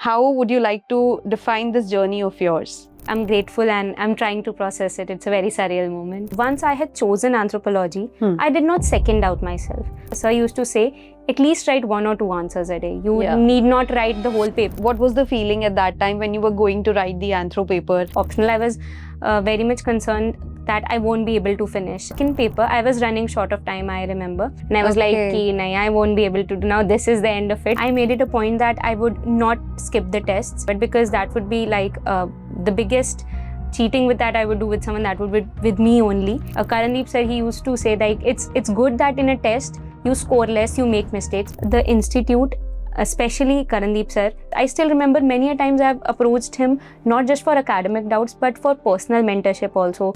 How would you like to define this journey of yours? I'm grateful and I'm trying to process it. It's a very surreal moment. Once I had chosen anthropology, I did not second doubt myself. So I used to say, at least write 1 or 2 answers a day. You need not write the whole paper. What was the feeling at that time when you were going to write the anthro paper? Optional, I was very much concerned that I won't be able to finish. In paper, I was running short of time, I remember. And I was like, nahi, I won't be able to do. Now this is the end of it. I made it a point that I would not skip the tests, but because that would be like the biggest cheating with that I would do with someone, that would be with me only. Karandeep sir, he used to say like, it's good that in a test, you score less, you make mistakes. The institute, especially Karandeep sir, I still remember many a times I've approached him, not just for academic doubts, but for personal mentorship also.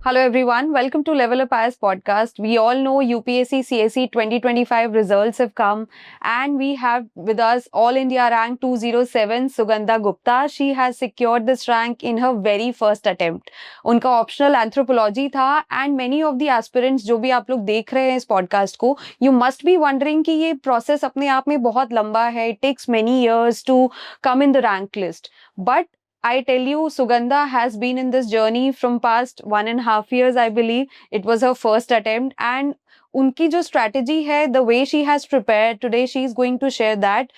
Hello everyone, welcome to LevelUp IAS Podcast. We all know UPSC CSE 2025 results have come and we have with us All India rank 207 Sugandha Gupta. She has secured this rank in her very first attempt. उनका optional anthropology था and many of the aspirants जो भी आप लोग देख रहे हैं इस podcast को, you must be wondering कि ये process अपने आप में बहुत लंबा है. It takes many years to come in the rank list. But I tell you, Sugandha has been in this journey from past 1.5 years, I believe. It was her first attempt and unki jo strategy hai, the way she has prepared, today she is going to share that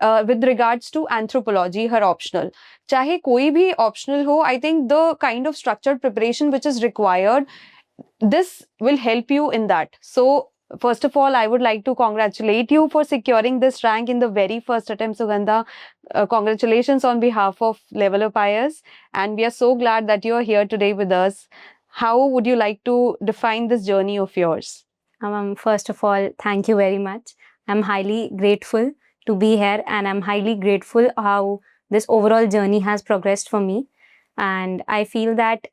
with regards to anthropology, her optional. Chahe koi bhi optional ho, I think the kind of structured preparation which is required, this will help you in that. So, first of all, I would like to congratulate you for securing this rank in the very first attempt, Sugandha. Congratulations on behalf of LevelUp IAS, and we are so glad that you are here today with us. How would you like to define this journey of yours? First of all, thank you very much. I'm highly grateful to be here and I'm highly grateful how this overall journey has progressed for me. And I feel that,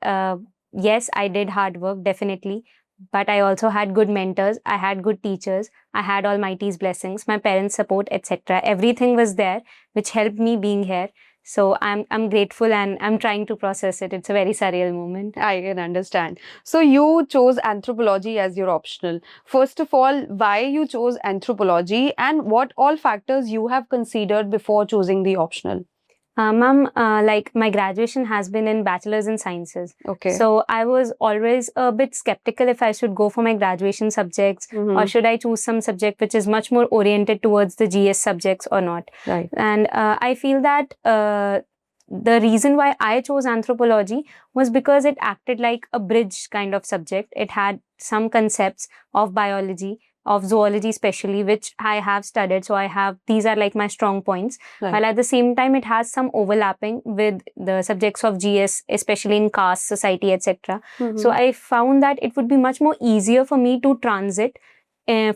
yes, I did hard work, definitely. But I also had good mentors, I had good teachers, I had Almighty's blessings, my parents' support, etc. Everything was there, which helped me being here. So I'm grateful and I'm trying to process it. It's a very surreal moment. I can understand. So you chose anthropology as your optional. First of all, why you chose anthropology and what all factors you have considered before choosing the optional? Ma'am, like my graduation has been in Bachelor's in Sciences. Okay. So I was always a bit skeptical if I should go for my graduation subjects or should I choose some subject which is much more oriented towards the GS subjects or not. Right. And I feel that the reason why I chose anthropology was because it acted like a bridge kind of subject. It had some concepts of biology, of zoology especially, which I have studied. So these are like my strong points. Right. While at the same time, it has some overlapping with the subjects of GS, especially in caste, society, etc. So I found that it would be much more easier for me to transit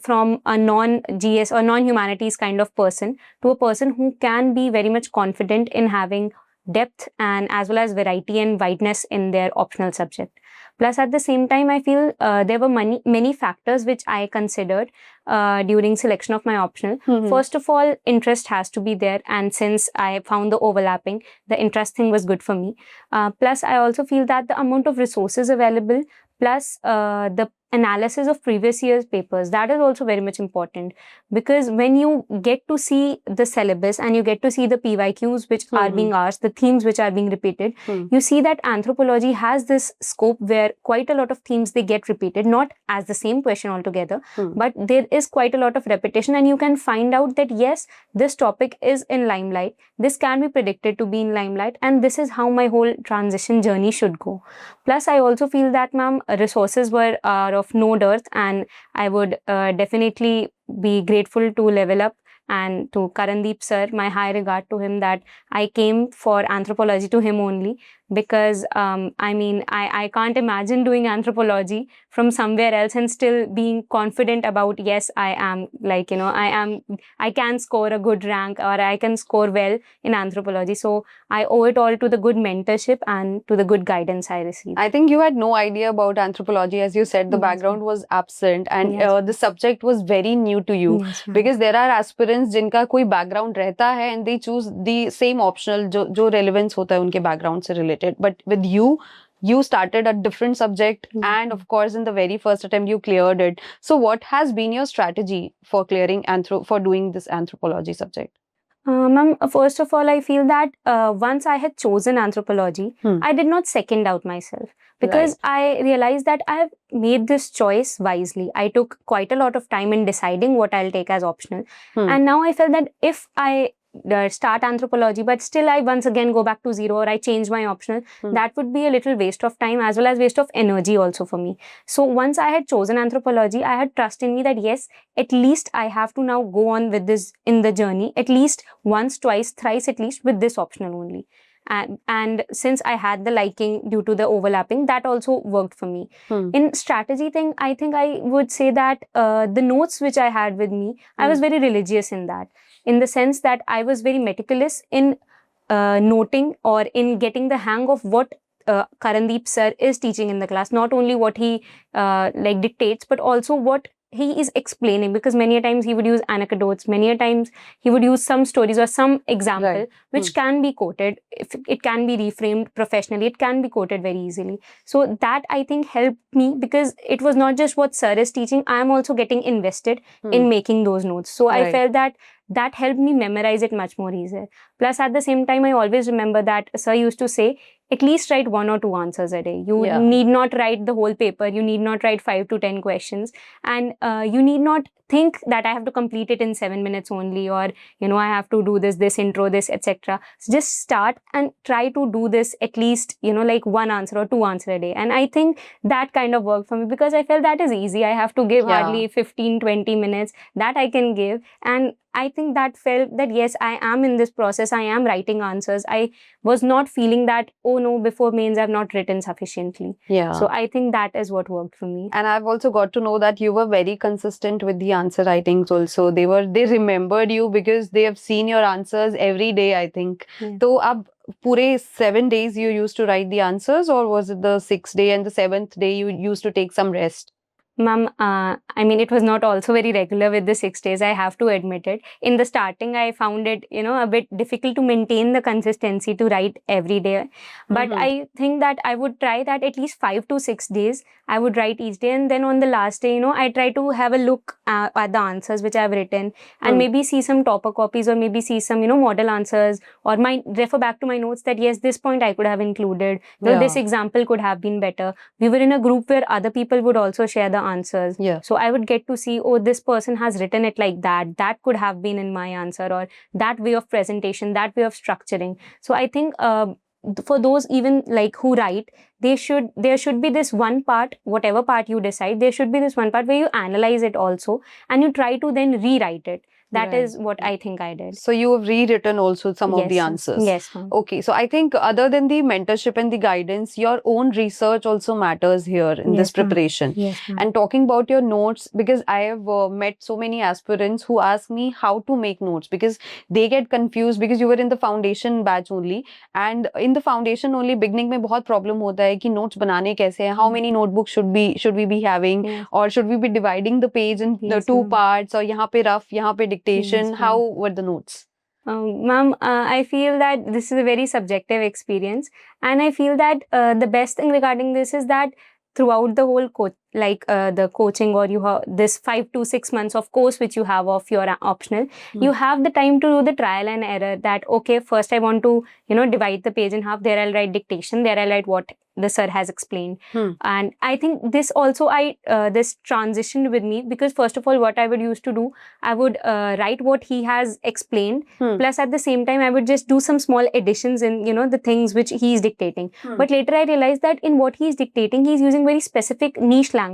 from a non-GS or non-humanities kind of person to a person who can be very much confident in having depth and as well as variety and wideness in their optional subject. Plus, at the same time, I feel there were many factors which I considered during selection of my optional. First of all, interest has to be there. And since I found the overlapping, the interest thing was good for me. Plus, I also feel that the amount of resources available, plus the analysis of previous year's papers, that is also very much important. Because when you get to see the syllabus and you get to see the PYQs which are being asked, the themes which are being repeated, you see that anthropology has this scope where quite a lot of themes they get repeated, not as the same question altogether, but there is quite a lot of repetition and you can find out that yes, this topic is in limelight, this can be predicted to be in limelight, and this is how my whole transition journey should go. Plus, I also feel that, ma'am, resources are of no dearth, and I would definitely be grateful to LevelUp and to Karandeep sir, my high regard to him, that I came for anthropology to him only, because I can't imagine doing anthropology from somewhere else and still being confident about, yes, I am I can score a good rank or I can score well in anthropology. So I owe it all to the good mentorship and to the good guidance I received. I think you had no idea about anthropology. As you said, the background was absent and the subject was very new to you. Because there are aspirants जिनका कोई background रहता है and they choose the same optional जो relevance होता है उनके background से related. But with you started a different subject and of course in the very first attempt you cleared it. So what has been your strategy for clearing for doing this anthropology subject? Ma'am, first of all, I feel that once I had chosen anthropology, I did not second out myself, because I realized that I have made this choice wisely. I took quite a lot of time in deciding what I'll take as optional. And now I felt that if I start anthropology, but still I once again go back to zero, or I change my optional, that would be a little waste of time as well as waste of energy also for me. So once I had chosen anthropology, I had trust in me that yes, at least I have to now go on with this in the journey, at least once, twice, thrice at least, with this optional only. And since I had the liking due to the overlapping, that also worked for me. In strategy thing, I think I would say that the notes which I had with me, I was very religious in that, in the sense that I was very meticulous in noting or in getting the hang of what Karandeep sir is teaching in the class, not only what he like dictates, but also what he is explaining, because many a times he would use anecdotes, many a times he would use some stories or some example which can be quoted. If it can be reframed professionally, it can be quoted very easily. So that I think helped me, because it was not just what sir is teaching, I am also getting invested in making those notes. So I felt that that helped me memorize it much more easier. Plus, at the same time, I always remember that sir used to say, at least write 1 or 2 answers a day. You need not write the whole paper. You need not write 5 to 10 questions. And you need not think that I have to complete it in 7 minutes only, or, I have to do this intro, this, etc. So just start and try to do this at least, like 1 answer or 2 answer a day. And I think that kind of worked for me, because I felt that is easy. I have to give hardly 15, 20 minutes that I can give. And I think that felt that yes, I am in this process. I am writing answers. I was not feeling that, oh no, before mains I've not written sufficiently. So I think that is what worked for me. And I've also got to know that you were very consistent with the answer writings also. They remembered you because they have seen your answers every day, I think. So ab pure 7 days you used to write the answers, or was it the 6th day and the 7th day you used to take some rest? Ma'am, I mean, it was not also very regular with the 6 days, I have to admit it. In the starting, I found it, a bit difficult to maintain the consistency to write every day. But I think that I would try that at least 5 to 6 days, I would write each day. And then on the last day, I try to have a look at the answers which I've written, and maybe see some topper copies, or maybe see some, model answers, or refer back to my notes that yes, this point I could have included. This example could have been better. We were in a group where other people would also share the answers. So I would get to see, oh, this person has written it like that. That could have been in my answer, or that way of presentation, that way of structuring. So I think for those even like who write, there should be this one part, whatever part you decide, there should be this one part where you analyze it also, and you try to then rewrite it. That is what I think I did. So you have rewritten also some of the answers. Yes, ma'am. Okay, so I think other than the mentorship and the guidance, your own research also matters here in this preparation. Yes, and talking about your notes, because I have met so many aspirants who ask me how to make notes, because they get confused, because you were in the foundation batch only, and in the foundation only beginning में बहुत problem होता है कि notes बनाने कैसे हैं, how many notebooks should we be having, or should we be dividing the page in the 2 parts, or यहाँ पे rough, यहाँ पे dictation, how were the notes? Ma'am, I feel that this is a very subjective experience, and I feel that the best thing regarding this is that throughout the whole the coaching, or you have this 5 to 6 months of course which you have of your optional, you have the time to do the trial and error. That okay, first I want to divide the page in half. There I'll write dictation. There I'll write what the sir has explained. And I think this also this transitioned with me, because first of all, what I would used to do, I would write what he has explained, plus at the same time I would just do some small additions in the things which he is dictating. But later I realized that in what he is dictating, he is using very specific niche language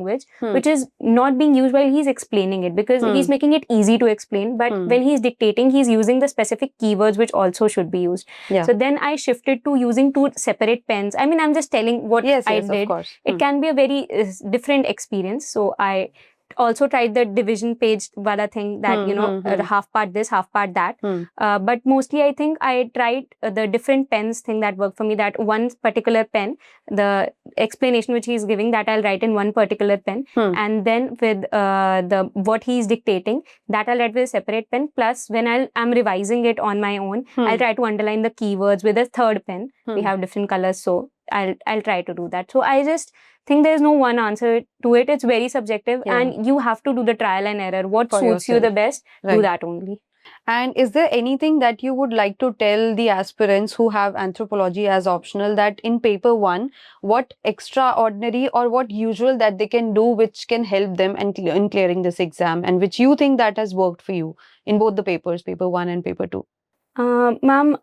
which is not being used while he is explaining it, because he is making it easy to explain, but when he is dictating, he is using the specific keywords which also should be used. So then I shifted to using 2 separate pens. I mean, I'm just telling what I did. Of course. It can be a very different experience. So I also tried the division page wala thing, that half part this, half part that. But mostly I think I tried the different pens thing that worked for me. That one particular pen, the explanation which he's giving, that I'll write in one particular pen, and then with the what he's dictating, that I'll write with a separate pen. Plus when I'm revising it on my own, I'll try to underline the keywords with a third pen. We have different colors, so I'll try to do that. So I just think there's no one answer to it. It's very subjective, and you have to do the trial and error. What suits you the best, do that only. And is there anything that you would like to tell the aspirants who have anthropology as optional, that in paper one, what extraordinary or what usual that they can do which can help them in clearing this exam, and which you think that has worked for you in both the papers, paper one and paper two? Ma'am,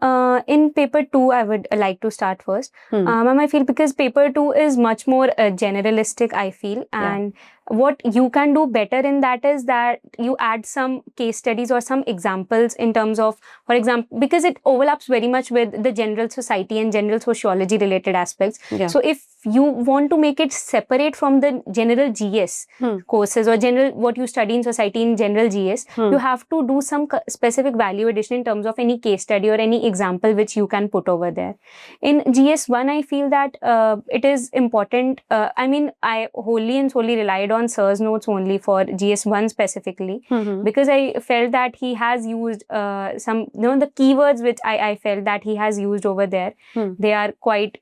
in paper two, I would like to start first. Hmm. Ma'am, I feel because paper two is much more generalistic, I feel. And what you can do better in that is that you add some case studies or some examples in terms of, for example, because it overlaps very much with the general society and general sociology related aspects. Yeah. So if you want to make it separate from the general GS courses or general what you study in society in general GS, you have to do some specific value addition in terms of any case study or any example which you can put over there. In GS1, I feel that it is important. I mean, I wholly and solely relied on Sir's notes only for GS1 specifically, because I felt that he has used some, the keywords which I felt that he has used over there. They are quite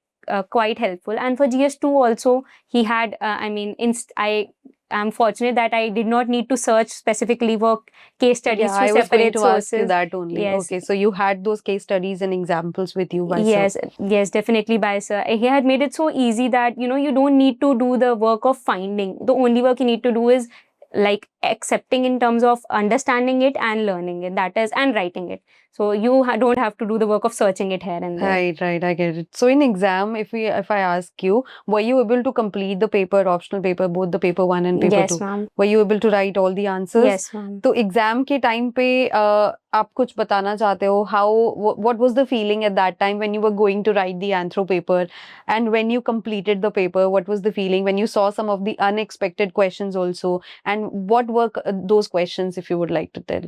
helpful. And for GS2 also, he had, I am fortunate that I did not need to search specifically for case studies I to was going separate to sources. ask you that only. Yes. Okay, so you had those case studies and examples with you by Yes, Sir. yes, definitely by Sir. He had made it so easy that, you don't need to do the work of finding. The only work you need to do is like accepting in terms of understanding it and learning it, that is, and writing it. So you don't have to do the work of searching it here and there. Right, I get it. So in exam, if I ask you, were you able to complete the paper, optional paper, both the paper one and paper two? Yes, ma'am. Were you able to write all the answers? Yes, ma'am. तो exam के time पे आप कुछ बताना चाहते हो, what was the feeling at that time when you were going to write the anthro paper, and when you completed the paper, what was the feeling when you saw some of the unexpected questions also, and what were those questions, if you would like to tell?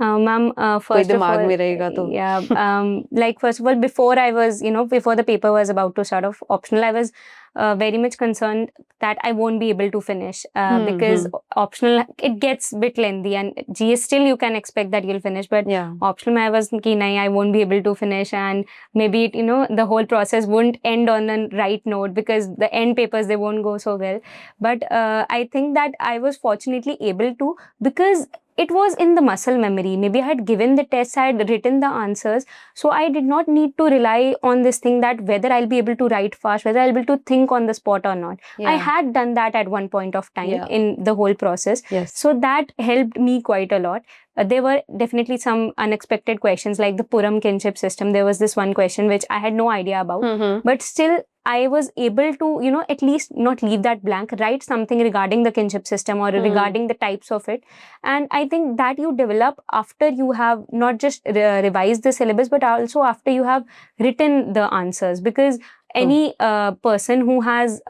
Ma'am, first of all, yeah, like first of all, before I was, before the paper was about to start off optional, I was very much concerned that I won't be able to finish because optional, it gets a bit lengthy, and GS still you can expect that you'll finish, but optional I was thinking, I won't be able to finish, and maybe it, the whole process won't end on a right note because the end papers, they won't go so well. But I think that I was fortunately able to, because it was in the muscle memory. Maybe I had given the test, I had written the answers. So I did not need to rely on this thing that whether I'll be able to write fast, whether I'll be able to think on the spot or not. I had done that at one point of time in the whole process. So that helped me quite a lot. There were definitely some unexpected questions like the Puram kinship system. There was this one question which I had no idea about. But still, I was able to, at least not leave that blank, write something regarding the kinship system or regarding the types of it. And I think that you develop after you have not just revised the syllabus, but also after you have written the answers. Because any person who has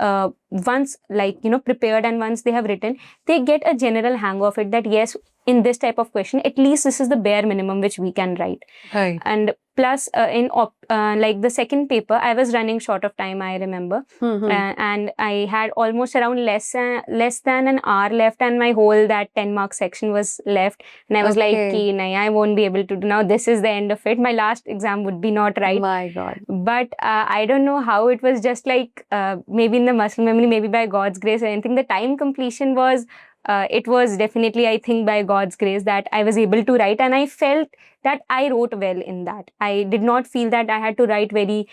once prepared and once they have written, they get a general hang of it that yes, in this type of question, at least this is the bare minimum which we can write. Right. And plus in like the second paper, I was running short of time, I remember. And I had almost around less than an hour left, and my whole that 10-mark section was left. And I was like, nahi, I won't be able to do now. This is the end of it. My last exam would be not right. My God. But I don't know how it was, just like maybe in the muscle memory, maybe by God's grace or anything. The time completion was, it was definitely, I think, by God's grace that I was able to write, and I felt that I wrote well in that. I did not feel that I had to write very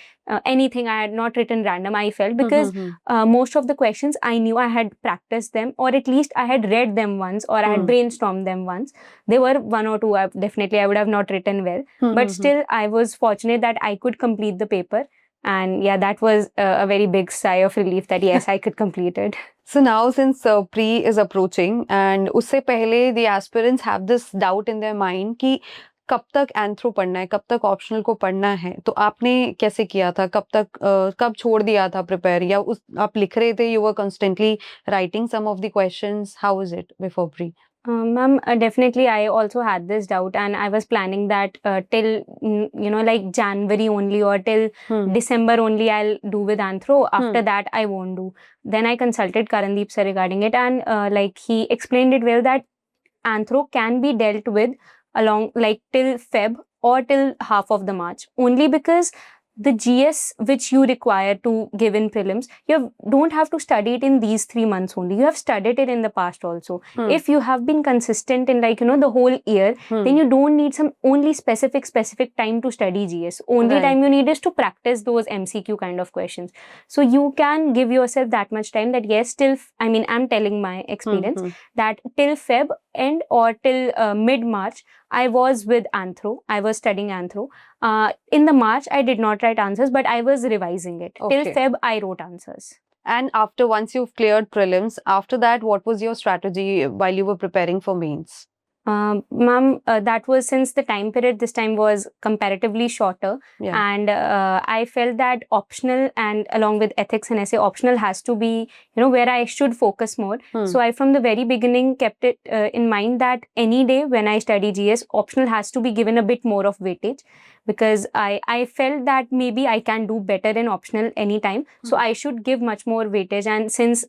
anything. I had not written random, I felt, because most of the questions I knew, I had practiced them, or at least I had read them once, or I had brainstormed them once. There were one or two definitely I would have not written well, but still I was fortunate that I could complete the paper. And yeah, that was a very big sigh of relief that yes, I could complete it. So now, since pre is approaching, and usse pehle the aspirants have this doubt in their mind कि कब तक anthro पढ़ना है, कब तक optional को पढ़ना है, तो आपने कैसे किया था, कब तक कब छोड़ दिया था प्रिपेयर, या आप लिख रहे थे, you were constantly writing some of the questions? How was it before pre? Ma'am, definitely I also had this doubt, and I was planning that till like January only, or till December only I'll do with anthro. After that I won't do. Then I consulted Karandeep sir regarding it, and like he explained it well that anthro can be dealt with along like till Feb or till half of the March, only because the GS which you require to give in prelims, don't have to study it in these 3 months only. You have studied it in the past also. If you have been consistent in the whole year, then you don't need some only specific time to study GS. Only time you need is to practice those MCQ kind of questions. So you can give yourself that much time that yes, I'm telling my experience that till Feb end or till mid-March, I was with Anthro. I was studying Anthro. In the March, I did not write answers, but I was revising it. Okay. Till Feb, I wrote answers. And once you've cleared prelims, after that, what was your strategy while you were preparing for mains? Ma'am, that was since the time period this time was comparatively shorter, and I felt that optional and along with ethics and essay, optional has to be where I should focus more. So I from the very beginning kept it in mind that any day when I study GS, optional has to be given a bit more of weightage, because I felt that maybe I can do better in optional anytime. So I should give much more weightage, and since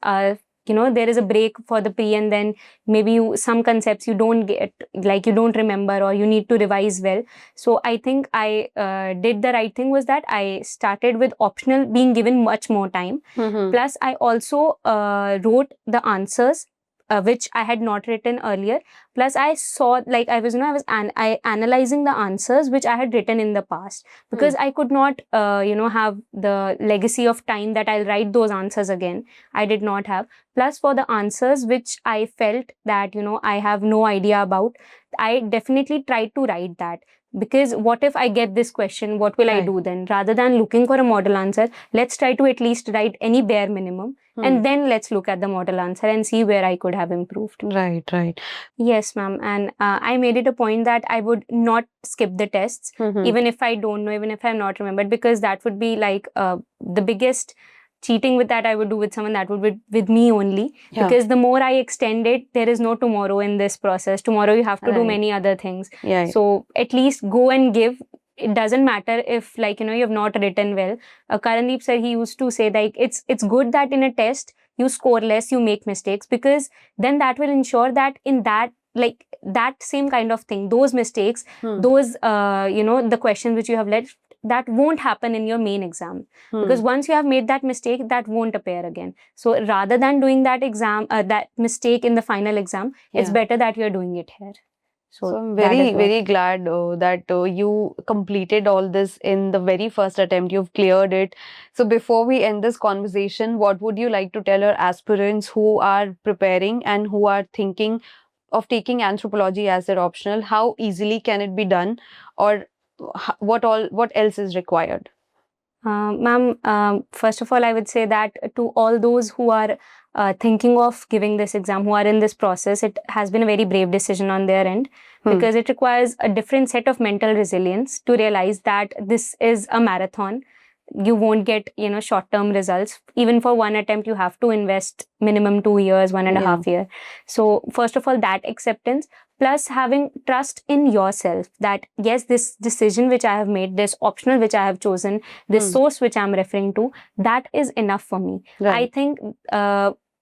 there is a break for the pre, and then maybe some concepts you don't get, like you don't remember or you need to revise well. So I think I did the right thing was that I started with optional being given much more time. Plus I also wrote the answers which I had not written earlier. Plus I saw, like I was analyzing the answers which I had written in the past, because I could not have the legacy of time that I'll write those answers again. I did not have. Plus for the answers which I felt that I have no idea about, I definitely tried to write that. Because what if I get this question, what will I do then? Rather than looking for a model answer, let's try to at least write any bare minimum, and then let's look at the model answer and see where I could have improved. Right. Yes, ma'am. And I made it a point that I would not skip the tests, even if I don't know, even if I'm not remembered, because that would be like the biggest cheating with that I would do with someone, that would be with me only. Because the more I extend it, there is no tomorrow in this process. Tomorrow you have to do many other things. So at least go and give. It doesn't matter if you have not written well. Karandeep sir, he used to say it's good that in a test you score less, you make mistakes, because then that will ensure that in that that same kind of thing, those mistakes, those the questions which you have left, that won't happen in your main exam. Because once you have made that mistake, that won't appear again. So rather than doing that that mistake in the final exam, it's better that you're doing it here. So I'm very glad that you completed all this in the very first attempt. You've cleared it. So before we end this conversation, what would you like to tell our aspirants who are preparing and who are thinking of taking anthropology as their optional? How easily can it be done, or what else is required? Ma'am, first of all, I would say that to all those who are thinking of giving this exam, who are in this process, it has been a very brave decision on their end, because it requires a different set of mental resilience to realize that this is a marathon. You won't get short-term results. Even for one attempt, you have to invest minimum 2 years, 1.5 years. So first of all, that acceptance, plus having trust in yourself that yes, this decision which I have made, this optional which I have chosen, this source which I'm referring to, that is enough for me. I think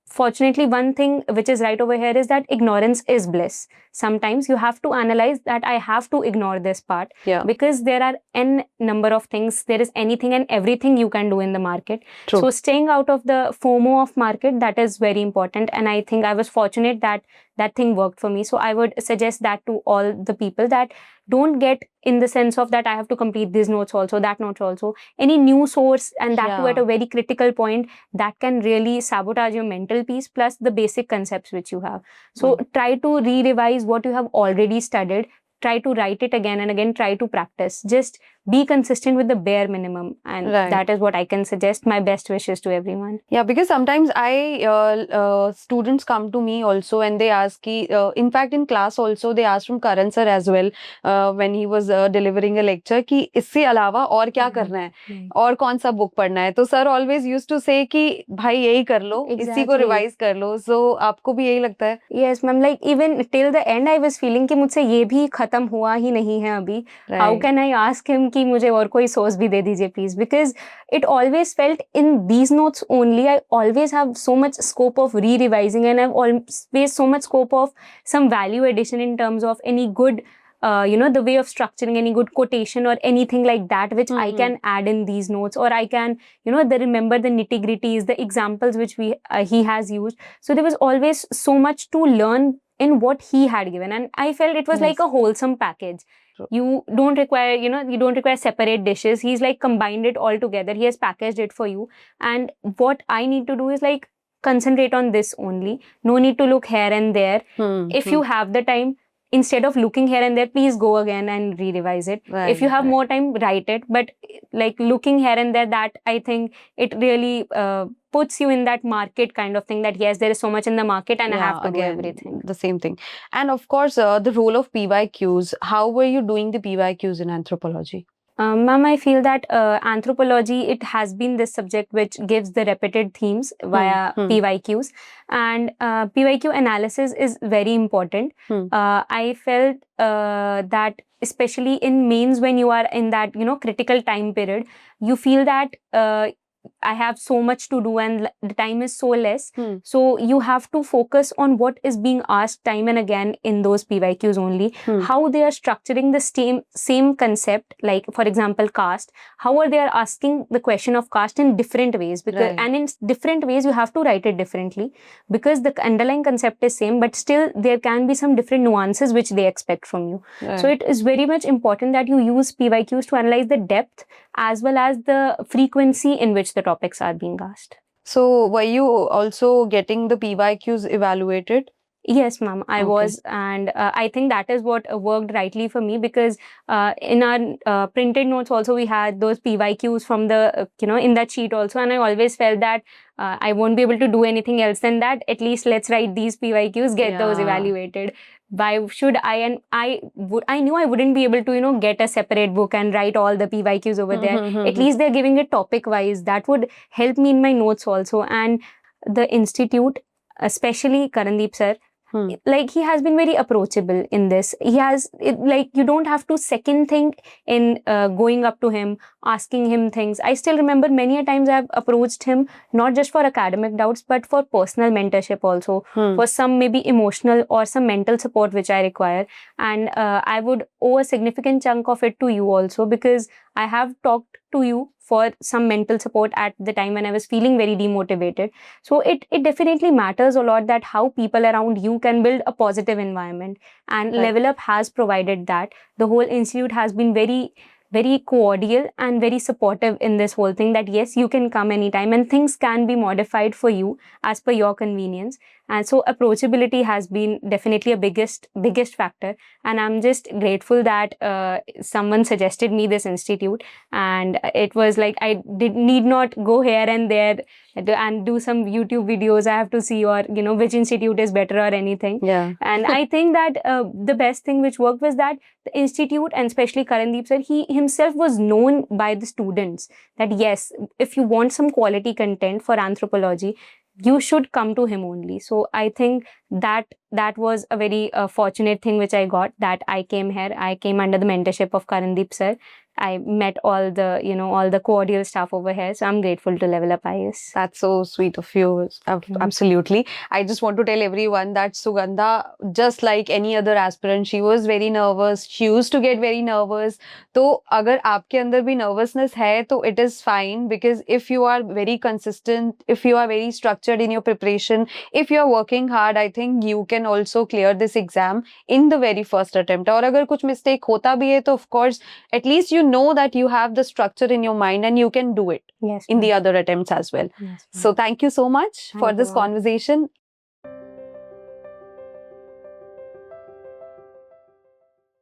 fortunately, one thing which is right over here is that ignorance is bliss. Sometimes you have to analyze that I have to ignore this part, because there are n number of things. There is anything and everything you can do in the market. So staying out of the FOMO of market, that is very important. And I think I was fortunate that that thing worked for me. So I would suggest that to all the people, that don't get in the sense of that I have to complete these notes also, that notes also. Any new source, and that too at a very critical point, that can really sabotage your mental peace, plus the basic concepts which you have. So try to re-revise what you have already studied. Try to write it again and again. Try to practice. Just be consistent with the bare minimum, and that is what I can suggest. My best wishes to everyone. Yeah, because sometimes students come to me also and they ask, in fact in class also they asked from Karan sir as well when he was delivering a lecture कि इससे अलावा और क्या करना है और कौन सा book पढ़ना है. तो sir always used to say कि भाई यही कर लो, इसी को revise कर लो. So आपको भी यही लगता है? Yes ma'am, like even till the end I was feeling कि मुझसे ये भी खत्म हुआ ही नहीं है अभी. How can I ask him कि मुझे और कोई source भी दे दीजिए please, because it always felt in these notes only I always have so much scope of re-revising, and I've always so much scope of some value addition in terms of any good the way of structuring any good quotation or anything like that, which I Mhm. can add in these notes, or I can, remember the nitty-gritties, the examples which he has used. So there was always so much to learn in what he had given, and I felt it was like Yes. a wholesome package. True. You don't require separate dishes. He's like combined it all together. He has packaged it for you. And what I need to do is like concentrate on this only. No need to look here and there. If you have the time, instead of looking here and there, please go again and re-revise it. If you have more time, write it. But like looking here and there, that I think it really puts you in that market kind of thing, that yes, there is so much in the market and I have to do everything. The same thing. And of course, the role of PYQs. How were you doing the PYQs in anthropology? Ma'am, I feel that anthropology, it has been this subject which gives the repeated themes via PYQs, and PYQ analysis is very important. I felt that especially in mains, when you are in that critical time period, you feel that I have so much to do and the time is so less. So you have to focus on what is being asked time and again in those PYQs only. How they are structuring the same concept, like for example caste. How are they are asking the question of caste in different ways, because and in different ways you have to write it differently, because the underlying concept is same, but still there can be some different nuances which they expect from you. So it is very much important that you use PYQs to analyze the depth as well as the frequency in which the topics are being asked. So were you also getting the PYQs evaluated? Yes, ma'am, I was, and I think that is what worked rightly for me, because in our printed notes also we had those PYQs from the in that sheet also, and I always felt that I won't be able to do anything else than that. At least let's write these PYQs, get those evaluated. Why should I? And I knew I wouldn't be able to get a separate book and write all the PYQs over there. At least they're giving it topic wise. That would help me in my notes also. And the institute, especially Karandeep sir, like he has been very approachable in this. He has like you don't have to second think in going up to him, asking him things. I still remember many a times I've approached him not just for academic doubts but for personal mentorship also, for some maybe emotional or some mental support which I require, and I would owe a significant chunk of it to you also, because I have talked to you for some mental support at the time when I was feeling very demotivated. So it definitely matters a lot that how people around you can build a positive environment, and LevelUp has provided that. The whole institute has been very cordial and very supportive in this whole thing, that yes, you can come anytime and things can be modified for you as per your convenience. And so approachability has been definitely a biggest factor, and I'm just grateful that someone suggested me this institute, and it was like I need not go here and there and do some YouTube videos. I have to see, or which institute is better or anything. And I think that the best thing which worked was that the institute, and especially Karandeep sir, he himself was known by the students that yes, if you want some quality content for anthropology, you should come to him only. So I think that was a very fortunate thing which I got, that I came here. I came under the mentorship of Karandeep sir. I met all the all the cordial staff over here. So I'm grateful to LevelUp IAS. That's so sweet of you. Absolutely. I just want to tell everyone that Sugandha, just like any other aspirant, she was very nervous. She used to get very nervous. तो अगर आपके अंदर भी nervousness है, तो it is fine, because if you are very consistent, if you are very structured in your preparation, if you are working hard, I think you can also clear this exam in the very first attempt. और अगर कुछ mistake होता भी है, तो of course, at least you know that you have the structure in your mind and you can do it in the other attempts as well. So thank you so much for this conversation.